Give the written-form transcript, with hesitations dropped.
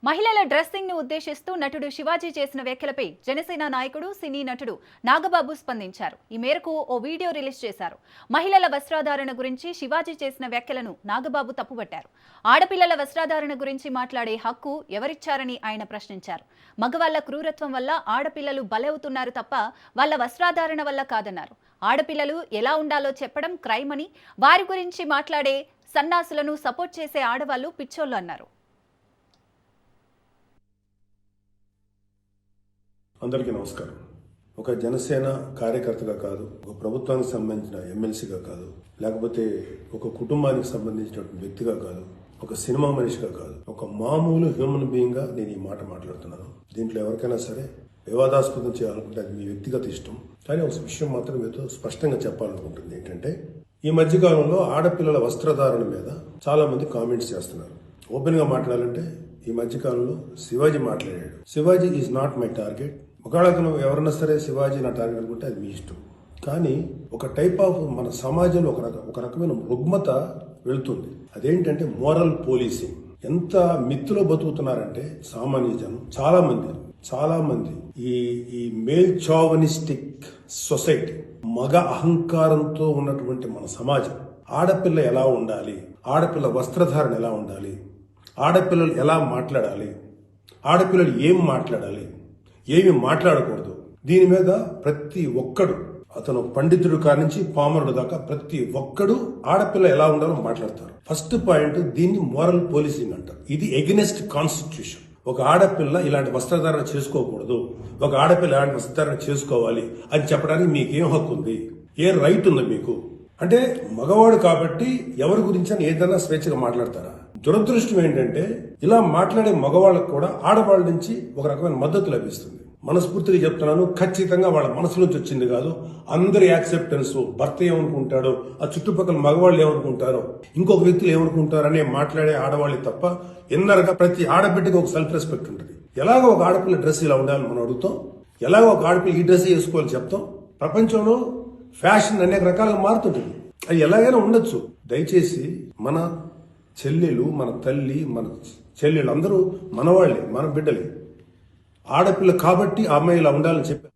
మహిళల డ్రెస్సింగ్ ను ఉద్దేశిస్తూ నటుడు శివాజీ చేసిన వ్యాఖ్యలపై జనసేన నాయకుడు సినీ నటుడు నాగబాబు స్పందించారు. ఈ మేరకు ఓ వీడియో రిలీజ్ చేశారు. మహిళల వస్త్రధారణ గురించి శివాజీ చేసిన వ్యాఖ్యలను నాగబాబు తప్పుపట్టారు. ఆడపిల్లల వస్త్రధారణ గురించి మాట్లాడే హక్కు ఎవరిచ్చారని ఆయన ప్రశ్నించారు. మగవాళ్ల క్రూరత్వం వల్ల ఆడపిల్లలు బలవుతున్నారు తప్ప వాళ్ళ వస్త్రధారణ వల్ల కాదన్నారు. ఆడపిల్లలు ఎలా ఉండాలో చెప్పడం క్రైమ్ అని, వారి గురించి మాట్లాడే సన్నాసులను సపోర్ట్ చేసే ఆడవాళ్లు పిచ్చోళ్లు అన్నారు. అందరికీ నమస్కారం. ఒక జనసేన కార్యకర్తగా కాదు, ఒక ప్రభుత్వానికి సంబంధించిన ఎమ్మెల్సీగా కాదు, లేకపోతే ఒక కుటుంబానికి సంబంధించిన వ్యక్తిగా కాదు, ఒక సినిమా మనిషిగా కాదు, ఒక మామూలు హ్యూమన్ బీయింగ్ గా నేను ఈ మాట మాట్లాడుతున్నాను. దీంట్లో ఎవరికైనా సరే వివాదాస్పదం చేయాలనుకుంటే అది మీ వ్యక్తిగత ఇష్టం. కానీ ఒక విషయం మాత్రం మీతో స్పష్టంగా చెప్పాలనుకుంటుంది ఏంటంటే, ఈ మధ్యకాలంలో ఆడపిల్లల వస్త్రధారణ మీద చాలా మంది కామెంట్స్ చేస్తున్నారు. ఓపెన్ గా మాట్లాడాలంటే ఈ మధ్యకాలంలో శివాజీ మాట్లాడాడు. Shivaji is not my target. ఒకవేళ ఎవరన్నా సరే శివాజీ నా టార్గెట్ అనుకుంటే అది మీ ఇష్టం. కానీ ఒక టైప్ ఆఫ్ మన సమాజంలో ఒక రకమైన రుగ్మత వెళుతుంది. అదేంటంటే మోరల్ పోలీసింగ్. ఎంత మిత్తులో బతుకుతున్నారంటే సామాన్య జనం చాలా మంది ఈ మేల్ చావనిస్టిక్ సొసైటీ, మగ అహంకారంతో ఉన్నటువంటి మన సమాజం, ఆడపిల్ల ఎలా ఉండాలి, ఆడపిల్ల వస్త్రధారణ ఎలా ఉండాలి, ఆడపిల్లలు ఎలా మాట్లాడాలి, ఆడపిల్లలు ఏం మాట్లాడాలి, ఏమి మాట్లాడకూడదు, దీని మీద ప్రతి ఒక్కడు, అతను పండితుడు కానించి పామరుడు దాకా ప్రతి ఒక్కడు ఆడపిల్ల ఎలా ఉండాలో మాట్లాడతారు. ఫస్ట్ పాయింట్, దీన్ని మోరల్ పోలీసింగ్ అంటారు. ఇది ఎగెనెస్ట్ కాన్స్టిట్యూషన్. ఒక ఆడపిల్ల ఇలాంటి వస్త్రధారణ చేసుకోకూడదు, ఒక ఆడపిల్ల ఇలాంటి వస్త్రధారణ చేసుకోవాలి అని చెప్పడానికి మీకేం హక్కు ఉంది, ఏ రైట్ ఉంది మీకు? అంటే మగవాడు కాబట్టి ఎవరి గురించి అని ఏదైనా స్వేచ్ఛగా మాట్లాడతారా? దురదృష్టం ఏంటంటే ఇలా మాట్లాడే మగవాళ్ళకు కూడా ఆడవాళ్ళ నుంచి ఒక రకమైన మద్దతు లభిస్తుంది. మనస్ఫూర్తిగా చెప్తున్నాను, ఖచ్చితంగా వాళ్ళ మనసులోంచి వచ్చింది కాదు. అందరి యాక్సెప్టెన్స్, భర్త ఏమనుకుంటాడో, ఆ చుట్టుపక్కల మగవాళ్ళు ఏమనుకుంటారో, ఇంకొక వ్యక్తులు ఏమనుకుంటారో అనే మాట్లాడే ఆడవాళ్ళే తప్ప ఎన్నరగా ప్రతి ఆడబిడ్డకి ఒక సెల్ఫ్ రెస్పెక్ట్ ఉంటుంది. ఎలాగో ఒక ఆడపిల్ల డ్రెస్ ఇలా ఉండాలని మనం అడుగుతాం, ఎలాగో ఒక ఆడపిల్ల ఈ డ్రెస్ వేసుకోవాలని చెప్తాం. ప్రపంచంలో ఫ్యాషన్ అనేక రకాలుగా మారుతుంటుంది, అది ఎలాగైనా ఉండొచ్చు. దయచేసి మన చెల్లెలు, మన తల్లి, మన చెల్లెలు అందరూ మనవాళ్లే, మన బిడ్డలే. ఆడపిల్ల కాబట్టి ఆ అమ్మాయి ఇలా ఉండాలని చెప్పారు.